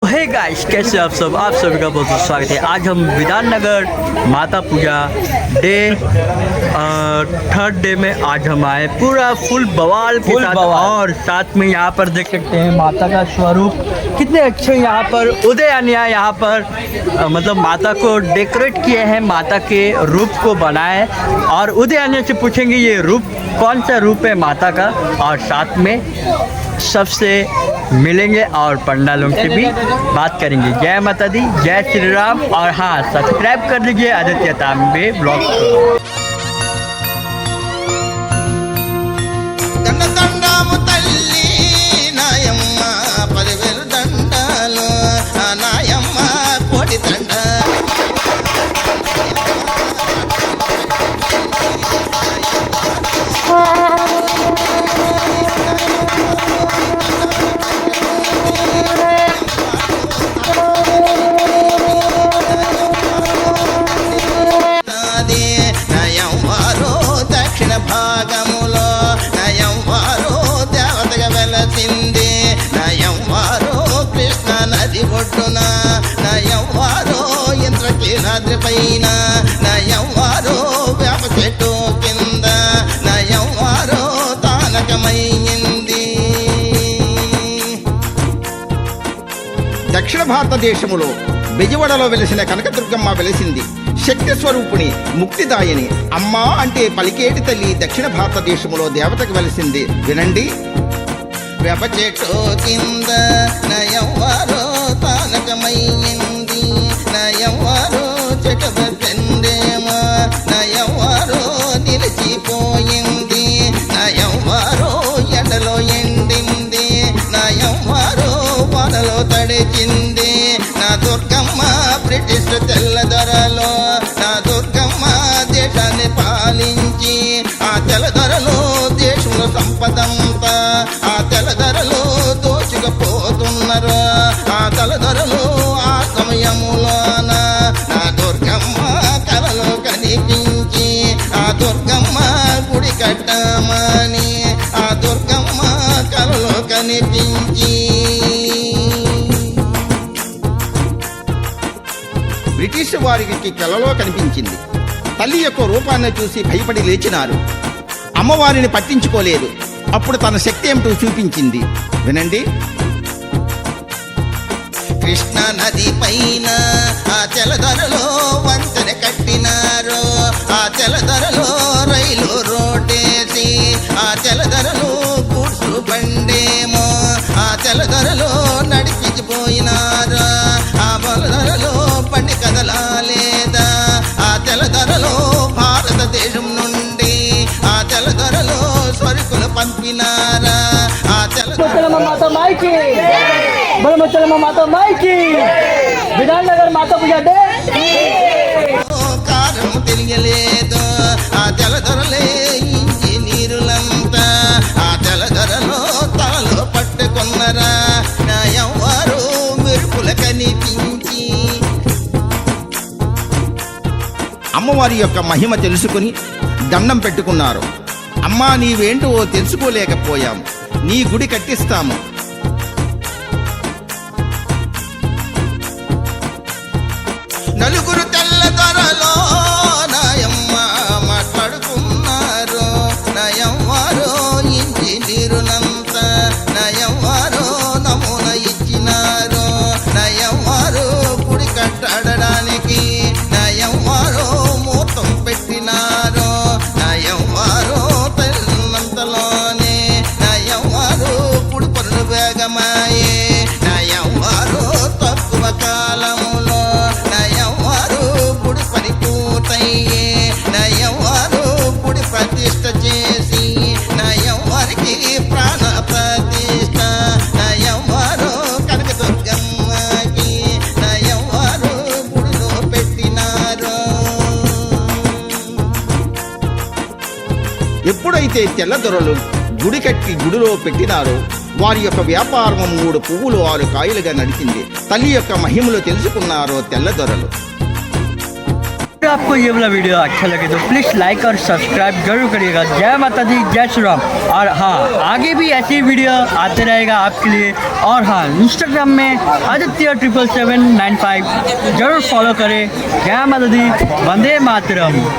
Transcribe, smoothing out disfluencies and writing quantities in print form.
Hey guys, कैसे आप सभी का बहुत बहुत स्वागत है। आज हम विधाननगर माता पूजा डे थर्ड डे में आज हम आए पूरा फुल बवाल के साथ। और साथ में यहाँ पर देख सकते हैं माता का स्वरूप कितने अच्छे यहाँ पर उदयनिया यहाँ पर मतलब माता को डेकोरेट किए हैं, माता के रूप को बनाए। और उदयनिया से पूछेंगे ये रूप कौन सा रूप है माता का, और साथ में सबसे मिलेंगे और पंडालों से भी बात करेंगे। जय माता दी, जय श्री राम। और हाँ, सब्सक्राइब कर लीजिए आदित्य तांबे ब्लॉग को। పైన నయవారో వేప చెట్టు కింద నయవారో తానకమైంది. దక్షిణ భారతదేశములో బెజవాడలో వెలిసిన కనకదుర్గమ్మ వెలిసింది. శక్తి స్వరూపిణి, ముక్తిదాయిని. అమ్మా అంటే పలికేటి తల్లి దక్షిణ భారతదేశములో దేవతకు వెలిసింది. వినండి. వేప చెట్టు కింద నయవారో తానకమైంది, నయవారో చెట్టబెండేమో, నయవారో నిలిచిపోయింది, నయవారో ఎండలో ఎండింది, నయవారో వానలో తడిచింది. నా దుర్గమ్మ బ్రిటిష్ తెల్లదొరలో, నా దుర్గమ్మ దేశాన్ని పాలించి ఆ తెల్లదొరలో దేశంలో సంపదంతా ఆ తెల్లదొరలో దోచుకుపోతున్నారు. ఆ తెల్లదొరలో ఆ సమయములోన నా దుర్గమ్మ కలలో కనిపించి ఆ దుర్గమ్మ గుడి కట్టమని ఆ దుర్గమ్మ కలలో కనిపించి బ్రిటిష్ వారికి కలలో కనిపించింది. తల్లి యొక్క రూపాన్ని చూసి భయపడి లేచినారు. అమ్మవారిని పట్టించుకోలేదు. అప్పుడు తన శక్తి ఏమిటో చూపించింది. వినండి. కృష్ణ నది పైన ఆ తెల్లదొరలో వంతెన కట్టినారు. ఆ తెల్లదొరలో రైలు రోడ్డేసి ఆ తెల్లదొరలో కూర్చు బండేమో ఆ తెల్లదొరలో నడిపించిపోయినారు. ఆ బలదొరలో బండి కదలాలేదా. ఆ తెల్లదొరలో భారతదేశం నుండి ఆ తెల్లదొరలో సరుకులు పంపినారా. ఆ తెల్లదొరలో విధాననగర్ మాతా పూజా డే కారణం తెలియలేదు. ఆ తెల్లదొరలే ఇంజనీరులంతా ఆ తెల్లదొరలో తలలో పట్టుకున్నరా. నా ఎవ్వరు మెరుపుల కనిపించి అమ్మవారి యొక్క మహిమ తెలుసుకుని దండం పెట్టుకున్నారు. అమ్మా, నీవేంటో తెలుసుకోలేకపోయాము, నీ గుడి కట్టిస్తాము. నలుగురు తెల్లదొరలో నాయమ్మ మాట్లాడుకున్నారు. నయవ్వారో ఇంజనీరులంతా నయవ్వారో నమూనా ఇచ్చినారు. నయవ్వారో గుడి కట్టడానికి నయవ్వారో ముహూర్తం పెట్టినారు. నయవ్వారో తెల్లంతలోనే నయవ్వారో గుడి పనులు వేగమాయే. నయవ్వారో తక్కువ కాలములో నయవ్వారో గుడి పని పూర్తయ్యే. నయవ్వారో గుడి ప్రతిష్ట చేసి నయవ్వారికి ప్రాణ ప్రతిష్ట. నయవ్వారో కనకదుర్గమ్మకి నయవ్వారో గుడిలో పెట్టినారు. ఎప్పుడైతే తెల్లదొరలు గుడి కట్టి గుడిలో పెట్టినారో వారి యొక్క వ్యాపారం 3 పువ్వులు 6 కాయలుగా నడిచింది. తల్లి యొక్క మహిమలు తెలుసుకున్నారో తెల్లదొరలు. आपको ये वाला वीडियो अच्छा लगे तो प्लीज़ लाइक और सब्सक्राइब जरूर करिएगा। जय माता दी, जय श्री राम। और हाँ, आगे भी ऐसी वीडियो आते रहेगा आपके लिए। और हाँ, इंस्टाग्राम में आदित्य77795 जरूर फॉलो करें। जय माता दी, वंदे मातरम।